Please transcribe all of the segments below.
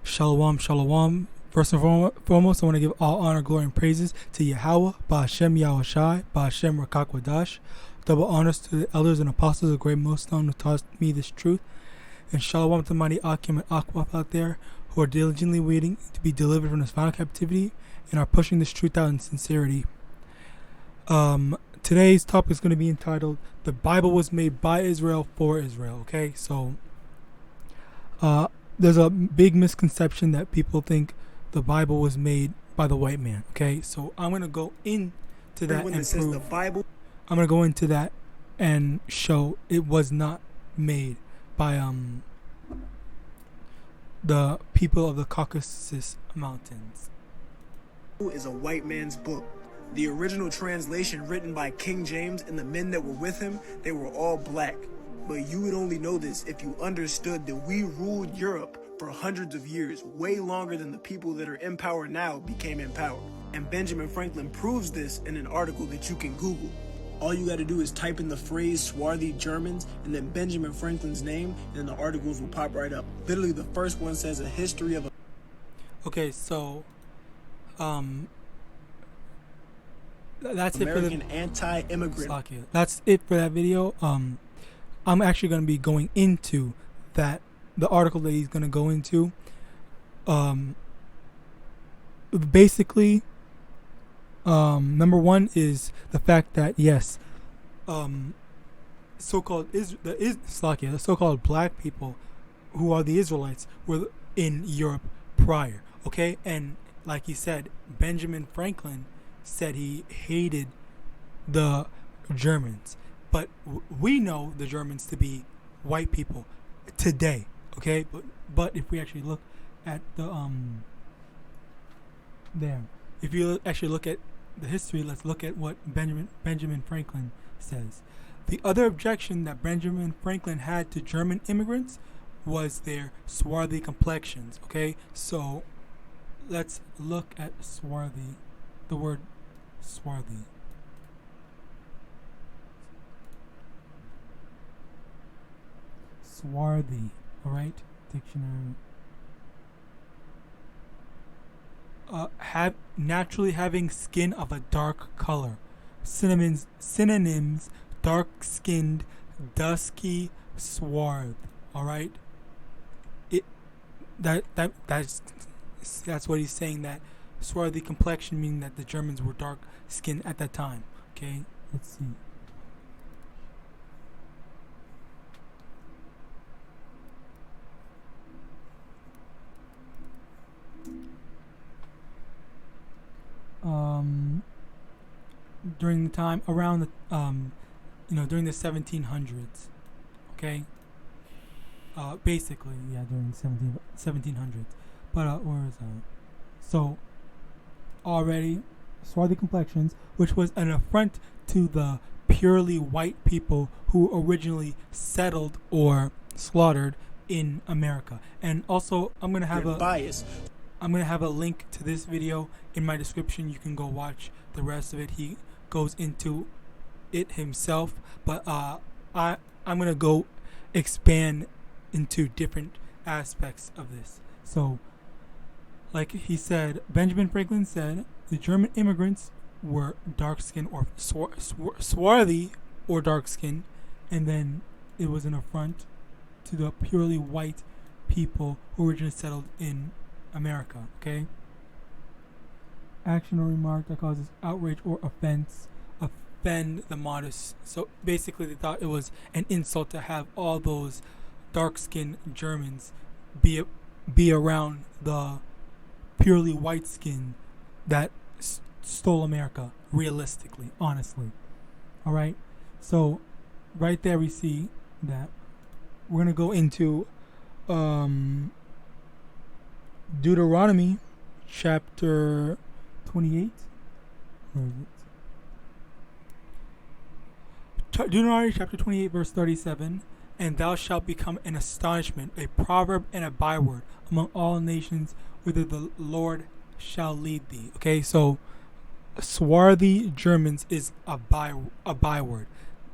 Shalom, shalom. First and foremost, I want to give all honor, glory, and praises to Yahawah, Ba'ashem YAHAWASHI, Ba'ashem RICANS. Double honors to the elders and apostles of Great Millstone who taught me this truth. And shalom to mighty Akim and Akwaf out there who are diligently waiting to be delivered from this final captivity and are pushing this truth out in sincerity. Today's topic is going to be entitled, The Bible Was Made by Israel for Israel. Okay, so there's a big misconception that people think the Bible was made by the white man. Okay, so I'm going to go into that and prove. I'm going to go into that and show it was not made by the people of the Caucasus Mountains. Is a white man's book. The original translation written by King James and the men that were with him, they were all black. But you would only know this if you understood that we ruled Europe for hundreds of years, way longer than the people that are in power now became in power. And Benjamin Franklin proves this in an article that you can Google. All you got to do is type in the phrase swarthy Germans and then Benjamin Franklin's name, and the articles will pop right up. Literally, the first one says a history of a... Okay, so that's American it for the anti-immigrant. That's it for that video. I'm actually going to be going into that, the article that he's going to go into. Basically, number one is the fact that yes, the so-called black people, who are the Israelites, were in Europe prior. Okay, and like he said, Benjamin Franklin said he hated the Germans, but we know the Germans to be white people today. Okay, but if we actually look at the if you actually look at the history, let's look at what Benjamin Franklin says. The other objection that Benjamin Franklin had to German immigrants was their swarthy complexions. Okay, so let's look at swarthy. The word swarthy. Swarthy. All right, dictionary. Naturally having skin of a dark color. Synonyms: dark-skinned, dusky, swarth. All right. That's what he's saying, that swarthy complexion, meaning that the Germans were dark-skinned at that time. Okay, let's see. During the time around the during the 1700s. Okay, basically, yeah, during the 1700s. But where is that? So already swarthy complexions, which was an affront to the purely white people who originally settled or slaughtered in America. And also, I'm gonna have a link to this video in my description. You can go watch the rest of it. He goes into it himself, but I'm gonna go expand into different aspects of this. So, like he said, Benjamin Franklin said the German immigrants were dark-skinned or swarthy or dark-skinned, and then it was an affront to the purely white people who originally settled in America. Okay. Action or remark that causes outrage or offend the modest. So basically, they thought it was an insult to have all those dark-skinned Germans be around the purely white skin that stole America. Realistically, honestly. All right. So right there, we see that we're gonna go into Deuteronomy chapter 28. Where is it? Deuteronomy chapter 28 verse 37. And thou shalt become an astonishment, a proverb and a byword among all nations, whither the Lord shall lead thee. Okay, so swarthy Germans is a byword.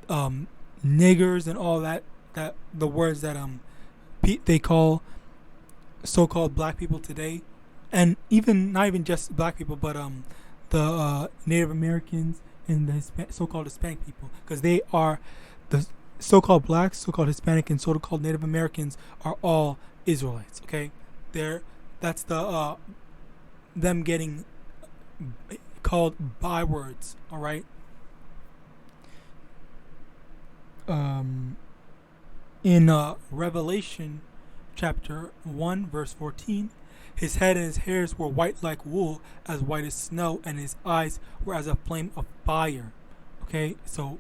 Niggers and all that the words that they call so-called black people today, and even not even just black people, but the Native Americans and the so-called Hispanic people, because they are the so-called blacks, so-called Hispanic, and so-called Native Americans are all Israelites. Okay, that's the them getting called bywords. All right. In Revelation chapter 1 verse 14, his head and his hairs were white like wool, as white as snow, and his eyes were as a flame of fire. Okay, so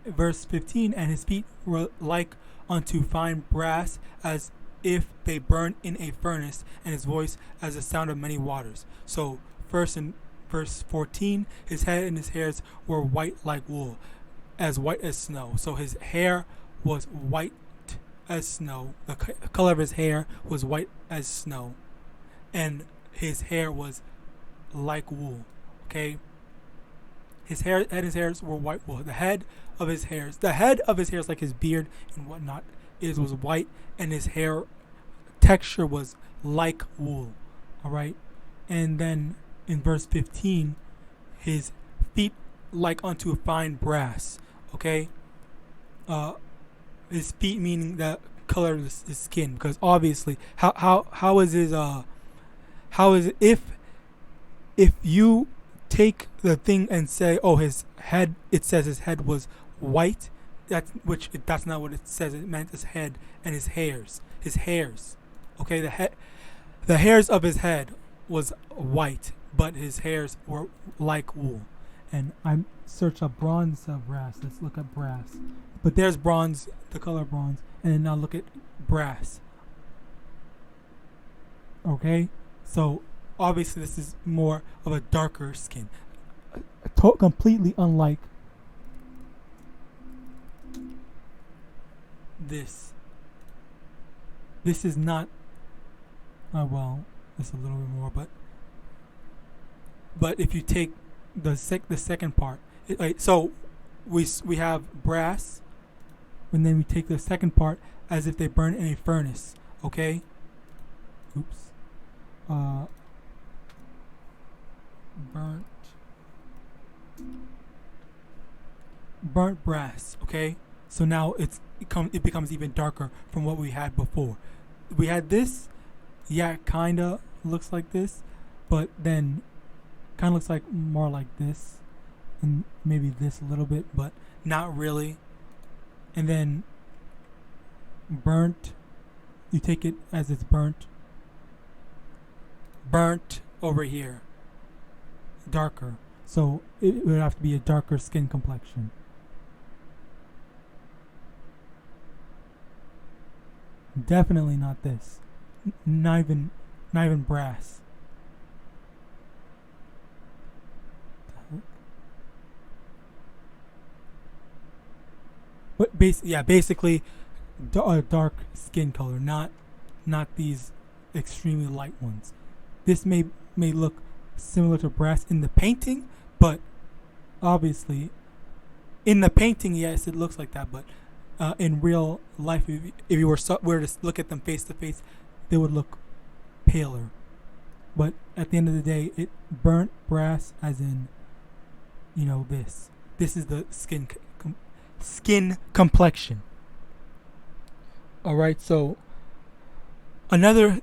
verse 15, and his feet were like unto fine brass, as if they burned in a furnace, and his voice as the sound of many waters. So first in verse 14, his head and his hairs were white like wool, as white as snow. So his hair was white as snow. The color of his hair was white as snow, and his hair was like wool. Okay, his hair and his hairs were white wool. The head of his hairs, like his beard and whatnot, was white, and his hair texture was like wool. All right, and then in verse 15, his feet like unto fine brass. Okay, his feet meaning the color of his skin, because obviously how is his how is it if you take the thing and say, oh, his head, it says his head was white, that's not what it says. It meant his head and his hairs. Okay, the hairs of his head was white, but his hairs were like wool. And I searched up bronze brass. Let's look at brass. But there's bronze, the color bronze, and then now look at brass. Okay, so obviously this is more of a darker skin, completely unlike this. This is not. Well, this a little bit more, but if you take the second part, so we have brass, and then we take the second part as if they burn in a furnace. Okay. Oops. Burnt brass. Okay. So now it becomes even darker from what we had before. We had this, yeah, kinda looks like this, but then kind of looks like more like this, and maybe this a little bit, but not really. And then burnt, you take it as it's burnt over here, darker. So it would have to be a darker skin complexion. Definitely not this. Not even brass. But basically, dark skin color, not these extremely light ones. This may look similar to brass in the painting, but obviously, in the painting, yes, it looks like that. But in real life, if you were to look at them face to face, they would look paler. But at the end of the day, it burnt brass, as in, this. This is the skin complexion. All right, so another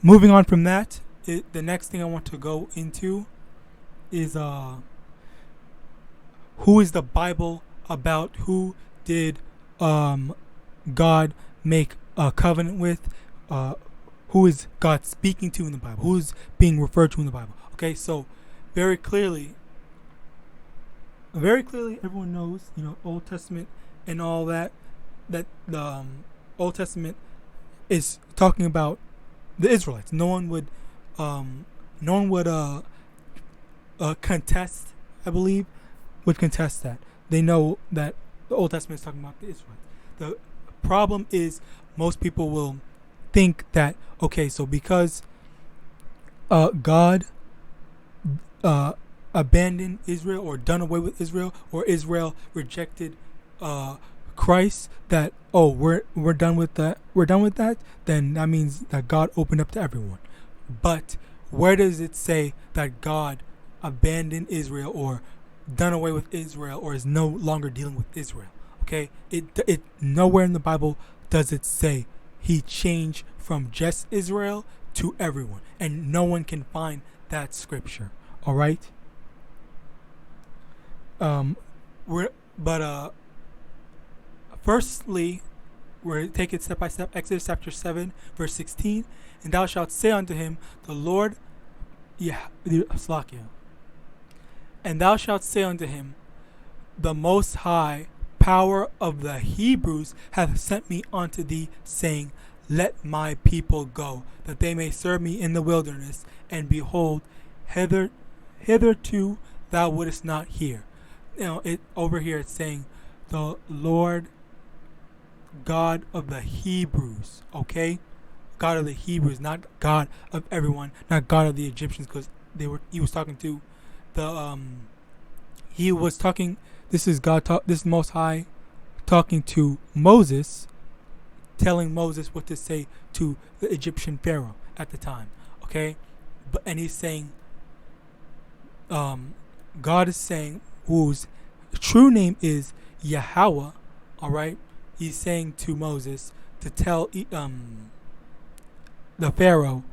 moving on from that, the next thing I want to go into is who is the Bible about? Who did God make a covenant with? Who is God speaking to in the Bible? Who is being referred to in the Bible? Okay, so very clearly everyone knows, Old Testament and all that the Old Testament is talking about the Israelites. No one would contest, I believe, would contest that. They know that the Old Testament is talking about the Israelites. The problem is most people will think that, okay, so because God abandoned Israel or done away with Israel, or Israel rejected Christ, that we're done with that, then that means that God opened up to everyone. But where does it say that God abandoned Israel or done away with Israel or is no longer dealing with Israel? Okay, it nowhere in the Bible does it say he changed from just Israel to everyone, and no one can find that scripture. All right. Firstly, we're taking step by step. Exodus chapter 7, verse 16. And thou shalt say unto him, the Lord, and thou shalt say unto him, the Most High Power of the Hebrews hath sent me unto thee, saying, let my people go, that they may serve me in the wilderness. And behold, hitherto thou wouldest not hear. Over here it's saying, the Lord God of the Hebrews, okay? God of the Hebrews, not God of everyone, not God of the Egyptians, because he was talking to this is Most High talking to Moses, telling Moses what to say to the Egyptian Pharaoh at the time, okay? And he's saying, God is saying, whose true name is YAHAWAH, all right? He's saying to Moses to tell the Pharaoh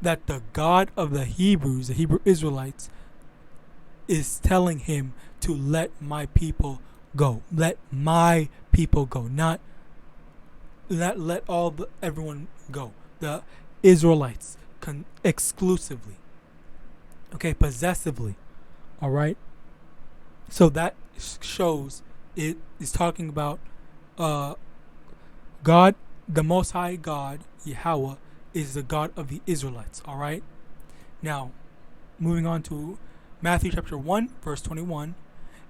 that the God of the Hebrews, the Hebrew Israelites, is telling him to let my people go. Let my people go, not let everyone go. The Israelites exclusively, okay, possessively, all right. So that shows it is talking about God, the Most High God, Yahweh, is the God of the Israelites, all right. Now, moving on to Matthew chapter 1, verse 21.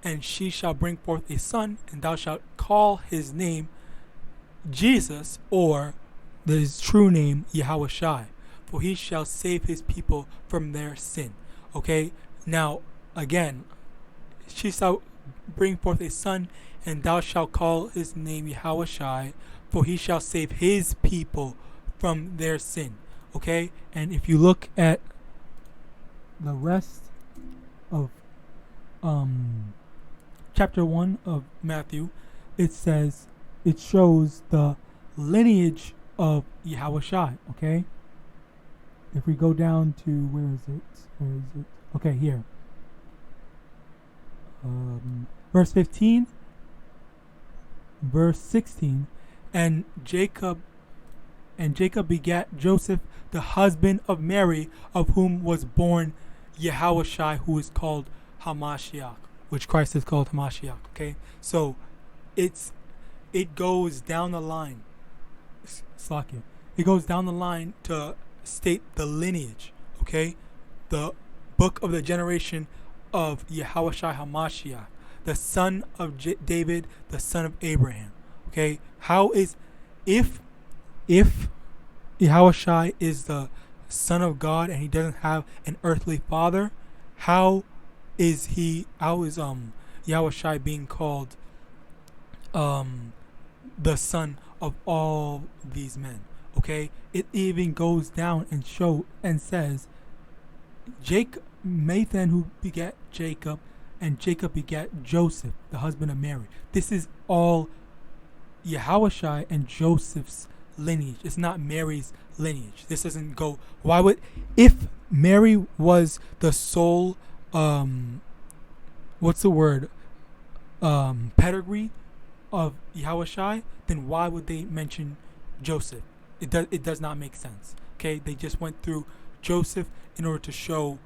And she shall bring forth a son, and thou shalt call his name Jesus, or his true name YAHAWASHI, for he shall save his people from their sin. Okay, now again, she shall bring forth a son, and thou shalt call his name YAHAWASHI, for he shall save his people from their sin. Okay, and if you look at the rest of chapter 1 of Matthew, it shows the lineage of YAHAWASHI, okay? If we go down to, where is it? Okay, here. Verse 15, verse 16, and Jacob begat Joseph, the husband of Mary, of whom was born YAHAWASHI, who is called Hamashiach, which Christ is called Hamashiach. Okay, so it goes down the line. It goes down the line to state the lineage. Okay, the book of the generation of YAHAWASHI Hamashiach, the son of David, the son of Abraham. Okay, if YAHAWASHI is the son of God and he doesn't have an earthly father, how is YAHAWASHI being called the son of all these men? Okay, it even goes down and says Nathan, who begat Jacob, and Jacob begat Joseph, the husband of Mary. This is all YAHAWASHI and Joseph's lineage. It's not Mary's lineage. This doesn't go. If Mary was the sole pedigree of YAHAWASHI, then why would they mention Joseph? It does not make sense. Okay, they just went through Joseph in order to show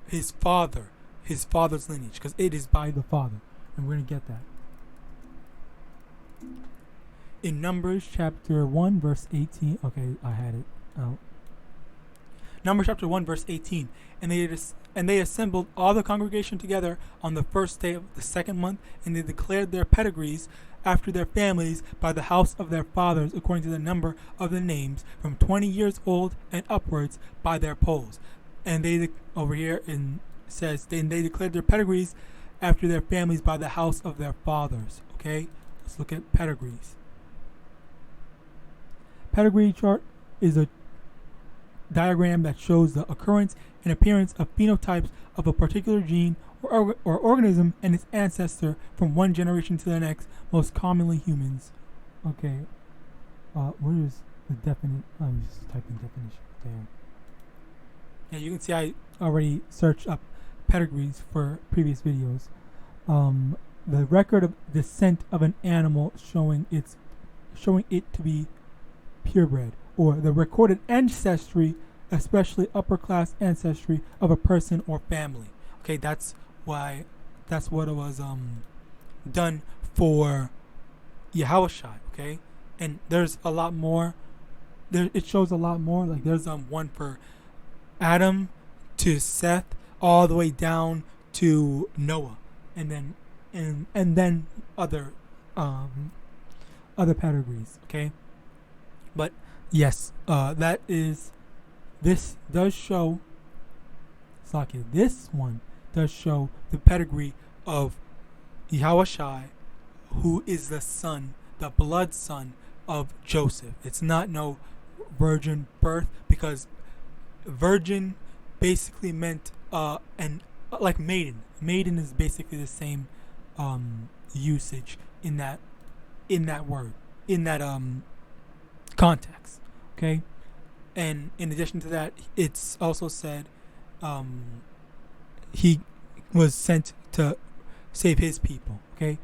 his father's lineage, because it is by the father, and we're gonna get that in Numbers chapter 1 verse 18. Okay, I had it out. Numbers chapter 1 verse 18. And they assembled all the congregation together on the first day of the second month, and they declared their pedigrees after their families by the house of their fathers, according to the number of the names, from 20 years old and upwards, by their polls. And they over here says, then they declared their pedigrees after their families by the house of their fathers. Okay, let's look at pedigrees. Pedigree chart is a diagram that shows the occurrence and appearance of phenotypes of a particular gene or organism and its ancestor from one generation to the next, most commonly humans. Okay, where is the definite? I'm just typing definition there. Yeah, you can see I already searched up pedigrees for previous videos. The record of descent of an animal showing it to be purebred, or the recorded ancestry, especially upper class ancestry of a person or family. Okay, that's what it was done for YAHAWASHI. Okay, and there's a lot more. It shows a lot more. Like there's one for Adam to Seth, all the way down to Noah, and then other pedigrees. Okay, but yes, this does show. Saki, this one does show the pedigree of YAHAWASHI, who is the son, the blood son of Joseph. It's not no virgin birth, because virgin basically meant like maiden. Maiden is basically the same usage in that word, in that context. Okay, and in addition to that, it's also said he was sent to save his people. Okay,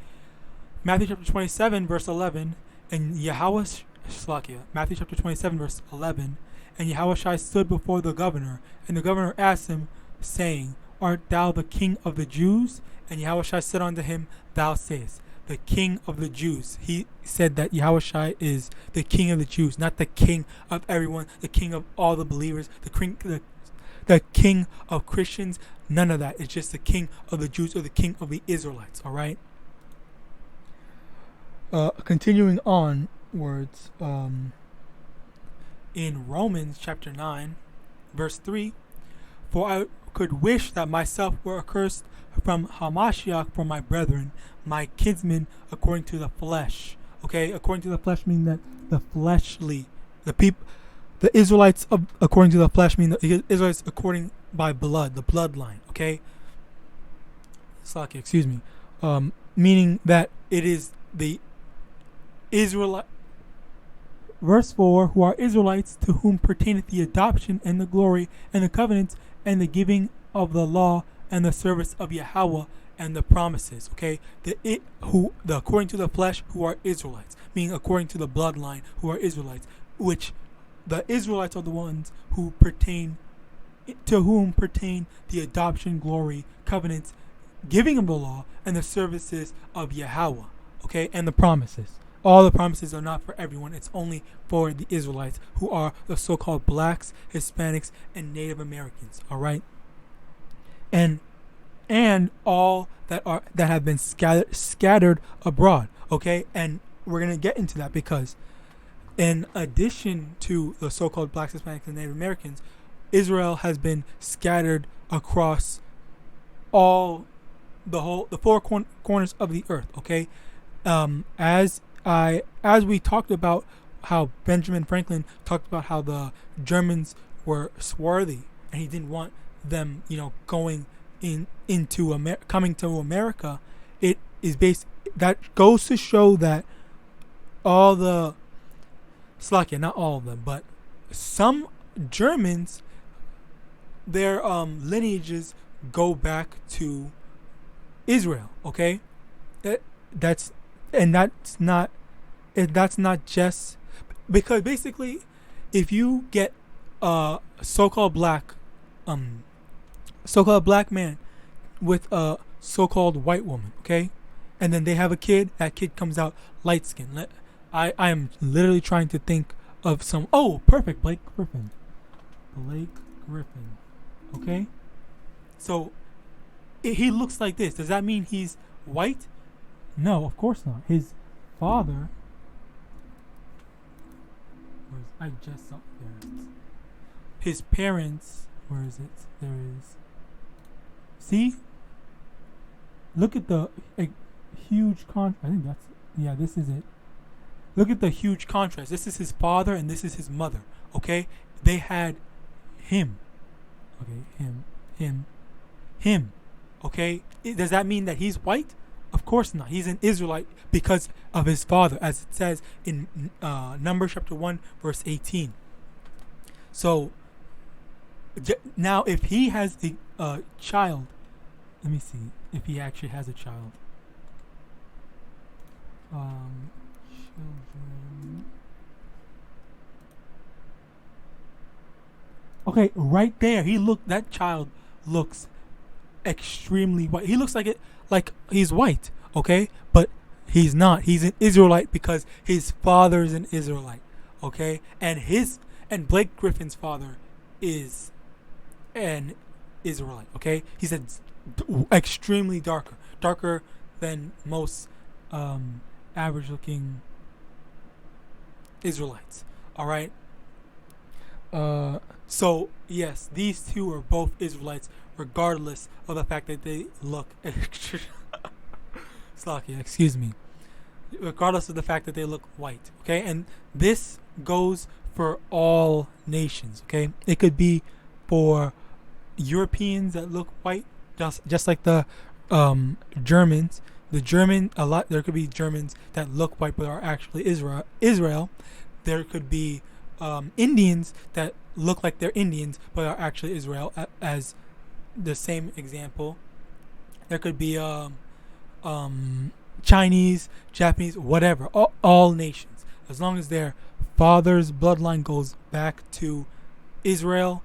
Matthew chapter 27 verse 11, and Matthew chapter 27 verse 11, and YAHAWASHI stood before the governor, and the governor asked him, saying, Art thou the king of the Jews? And YAHAWASHI said unto him, Thou sayest, the king of the Jews. He said that YAHAWASHI is the king of the Jews, not the king of everyone, the king of all the believers, the king of Christians. None of that. It's just the king of the Jews, or the king of the Israelites. All right. Continuing onwards, in Romans chapter 9, verse 3, for I could wish that myself were accursed from Hamashiach for my brethren, my kinsmen, according to the flesh. Okay, according to the flesh mean that the fleshly, the Israelites according to the flesh mean the Israelites according by blood, the bloodline. Okay, Slaki, excuse me, meaning that it is the Israelite. Verse 4, who are Israelites, to whom pertaineth the adoption and the glory and the covenants and the giving of the law and the service of Yahweh and the promises. Okay, the according to the flesh, who are Israelites, meaning according to the bloodline, who are Israelites, which the Israelites are the ones who pertain, to whom pertain the adoption, glory, covenants, giving of the law, and the services of Yahweh. Okay, and the promises. All the promises are not for everyone. It's only for the Israelites, who are the so-called blacks, Hispanics, and Native Americans. All right, and all that have been scattered abroad. Okay, and we're gonna get into that, because in addition to the so-called blacks, Hispanics, and Native Americans, Israel has been scattered across the four corners of the earth. Okay, as we talked about how Benjamin Franklin talked about how the Germans were swarthy, and he didn't want them, coming to America. It is that goes to show that all the Slovakia, not all of them, but some Germans, their lineages go back to Israel. Okay, that's not just because basically, if you get a so-called black man with a so-called white woman, okay, and then they have a kid, that kid comes out light skinned. I am literally trying to think of some. Oh, perfect, Blake Griffin. Okay, so he looks like this. Does that mean he's white? No, of course not. His father. I just saw there. His parents. Where is it? There is. See? look at the huge I think that's, yeah, this is it. Look at the huge contrast. This is his father and this is his mother. Okay, they had him. Okay, him. Okay, does that mean that he's white? Of course not. He's an Israelite because of his father, as it says in Numbers chapter 1, verse 18. So now, if he has a child, let me see if he actually has a child. Children. Okay, right there, that child looks extremely white. He looks like he's white, okay? But he's not. He's an Israelite because his father's an Israelite, okay? And Blake Griffin's father is an Israelite, okay? He's extremely darker than most average looking Israelites, all right? So yes, these two are both Israelites, regardless of the fact that they look Slocky, excuse me. Regardless of the fact that they look white, okay? And this goes for all nations, okay? It could be for Europeans that look white, just like the Germans. There could be Germans that look white but are actually Israel. There could be Indians that look like they're Indians but are actually Israel, as the same example. There could be Chinese, Japanese, whatever, all nations, as long as their father's bloodline goes back to Israel,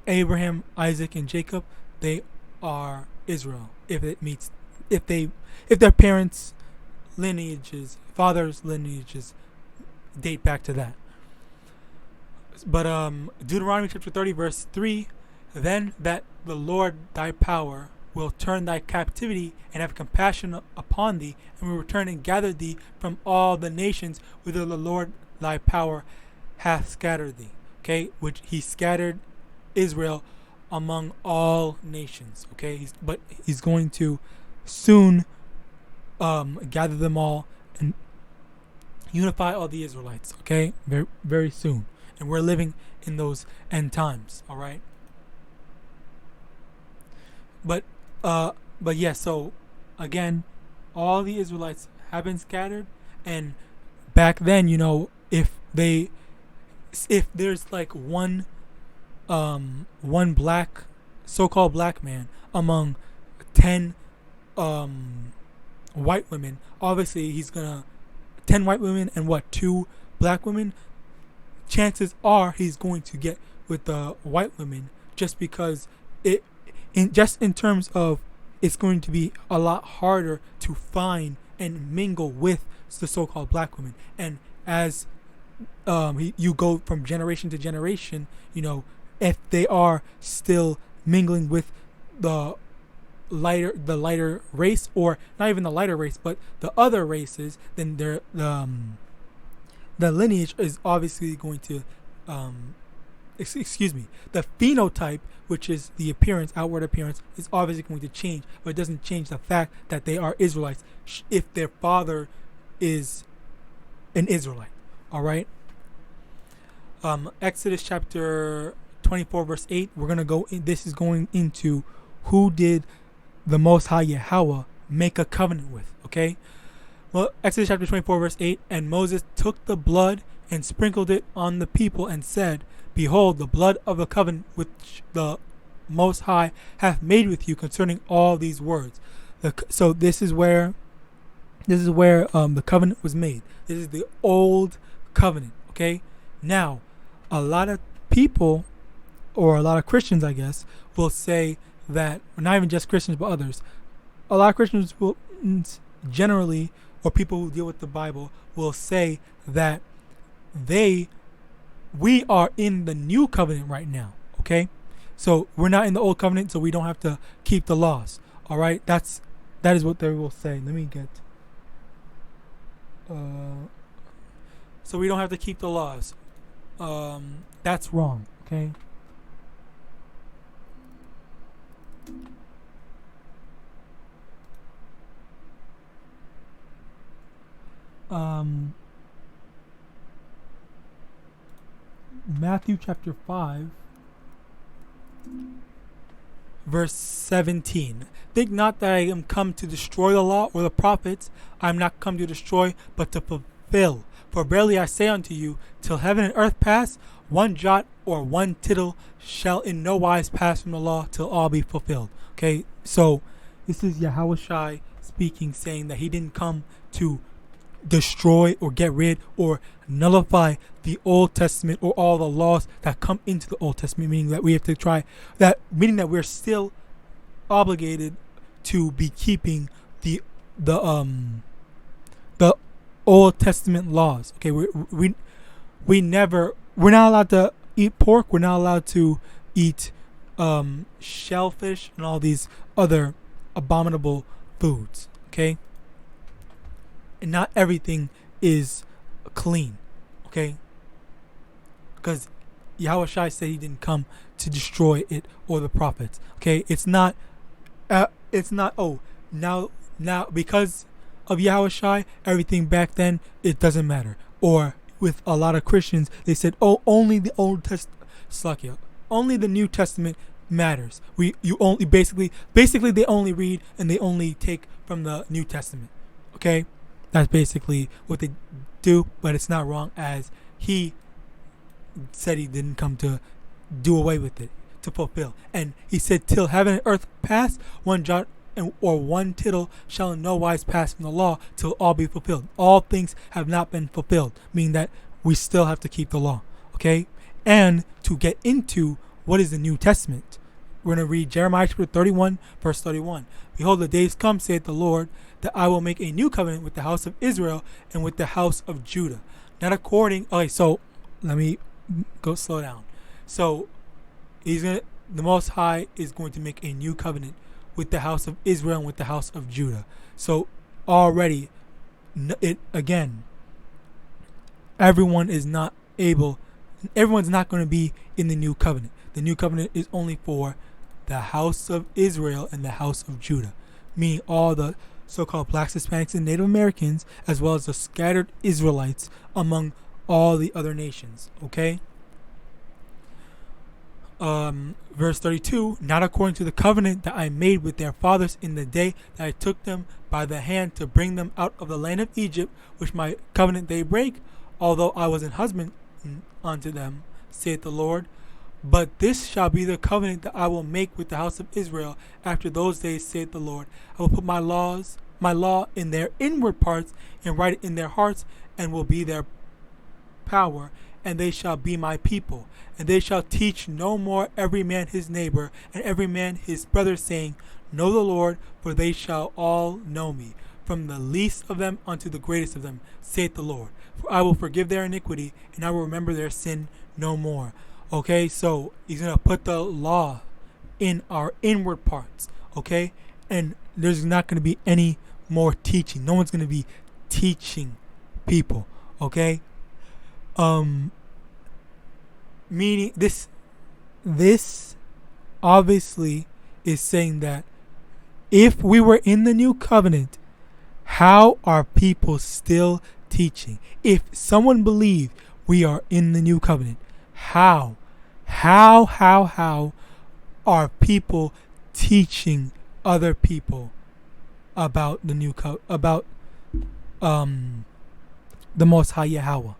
Abraham, Isaac, and Jacob, they are Israel. If their parents' lineages, father's lineages, date back to that. But Deuteronomy chapter 30, verse 3, then that the Lord thy power will turn thy captivity and have compassion upon thee, and will return and gather thee from all the nations whither the Lord thy power hath scattered thee. Okay, which he scattered Israel among all nations. Okay, but he's going to soon gather them all and unify all the Israelites. Okay, very, very soon. And we're living in those end times. All right. But yeah, so again, all the Israelites have been scattered, and back then, if there's like one black, so-called black man among 10 white women, obviously he's gonna 10 white women and 2 black women. Chances are he's going to get with the white women, just because in terms of it's going to be a lot harder to find and mingle with the so-called black women. And as you go from generation to generation, if they are still mingling with the lighter race, or not even the lighter race, but the other races, then the lineage is obviously going to the phenotype, which is the outward appearance, is obviously going to change, but it doesn't change the fact that they are Israelites if their father is an Israelite. All right. Exodus chapter 24, verse 8. We're gonna go. This is going into who did the Most High Yahawah make a covenant with. Okay. Well, Exodus chapter 24, verse 8. And Moses took the blood and sprinkled it on the people and said, behold, the blood of the covenant which the Most High hath made with you concerning all these words. So this is where the covenant was made. This is the old covenant. Okay. Now, a lot of people, or a lot of Christians, I guess, will say that, or not even just Christians but others, a lot of Christians will generally, or people who deal with the Bible, will say that we are in the new covenant right now. Okay, so we're not in the old covenant, so we don't have to keep the laws. All right, that is what they will say. Let me get so we don't have to keep the laws. That's wrong. Okay. Matthew chapter 5, verse 17. Think not that I am come to destroy the law or the prophets. I am not come to destroy, but to fulfill. For verily I say unto you, till heaven and earth pass, one jot or one tittle shall in no wise pass from the law till all be fulfilled. Okay, so this is YAHAWASHI speaking, saying that he didn't come to destroy or get rid or nullify the Old Testament or all the laws that come into the Old Testament, meaning that we have to try that, meaning that we're still obligated to be keeping the Old Testament laws. Okay, we're not allowed to eat pork. We're not allowed to eat shellfish and all these other abominable foods. Okay, and not everything is clean. Okay, because Yahawashi said he didn't come to destroy it or the prophets. Okay, it's not. Oh, now because of Yahawashi, everything back then it doesn't matter. Or with a lot of Christians, they said, oh, only the Old Testament, only the New Testament matters. You only basically they only read and they only take from the New Testament. Okay, that's basically what they do, but it's not wrong, as he said he didn't come to do away with it, to fulfill. And he said, till heaven and earth pass, one jot or one tittle shall in no wise pass from the law till all be fulfilled. All things have not been fulfilled, meaning that we still have to keep the law. Okay, and to get into what is the New Testament, we're going to read Jeremiah chapter 31, verse 31. Behold, the days come, saith the Lord, that I will make a new covenant with the house of Israel and with the house of Judah. Not according. Okay, so let me go slow down. So the Most High is going to make a new covenant with the house of Israel and with the house of Judah. So already, everyone's not going to be in the new covenant. The new covenant is only for the house of Israel and the house of Judah, meaning all the so-called blacks, Hispanics, and Native Americans, as well as the scattered Israelites among all the other nations. Okay? Verse 32, not according to the covenant that I made with their fathers in the day that I took them by the hand to bring them out of the land of Egypt, which my covenant they break, although I was an husband unto them, saith the Lord. But this shall be the covenant that I will make with the house of Israel after those days, saith the Lord. I will put my law in their inward parts and write it in their hearts, and will be their power, and they shall be my people. And they shall teach no more every man his neighbor and every man his brother, saying, Know the Lord, for they shall all know me, from the least of them unto the greatest of them, saith the Lord. For I will forgive their iniquity, and I will remember their sin no more. Okay, so he's going to put the law in our inward parts. Okay, and there's not going to be any more teaching. No one's going to be teaching people. Okay, meaning this obviously is saying that if we were in the new covenant, how are people still teaching? If someone believed we are in the new covenant, how are people teaching other people about the new about the Most High Yahweh?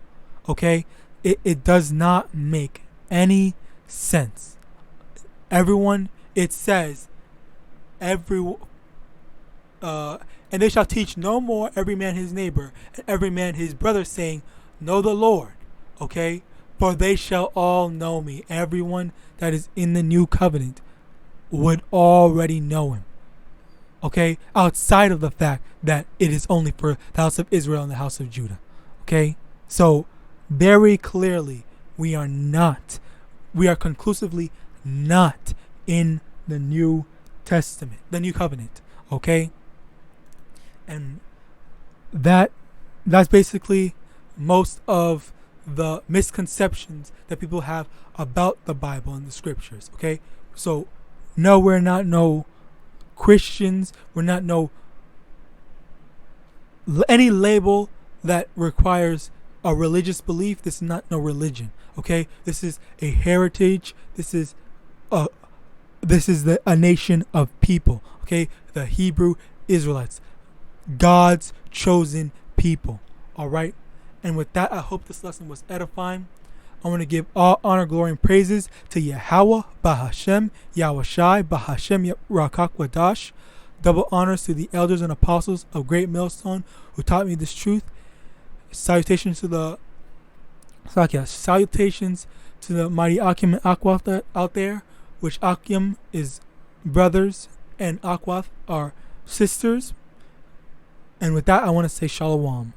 Okay, it does not make any sense. Everyone, it says, and they shall teach no more every man his neighbor and every man his brother, saying, Know the Lord. Okay, for they shall all know me. Everyone that is in the new covenant would already know him. Okay, outside of the fact that it is only for the house of Israel and the house of Judah. Okay, so very clearly we are conclusively not in the New Testament, the New Covenant. Okay, and that's basically most of the misconceptions that people have about the Bible and the scriptures. Okay, so no, we're not no Christians. We're not no any label that requires a religious belief. This is not no religion. Okay, this is a heritage. This is a nation of people. Okay, the Hebrew Israelites, God's chosen people. All right, and with that, I hope this lesson was edifying. I want to give all honor, glory, and praises to Yahawah, Bahashem, YAHAWASHI, Bahashem, Rakakwadah. Double honors to the elders and apostles of Great Millstone who taught me this truth. Salutations to the mighty Akim and Akwath out there, which Akim is brothers and Akwath are sisters. And with that, I want to say Shalom.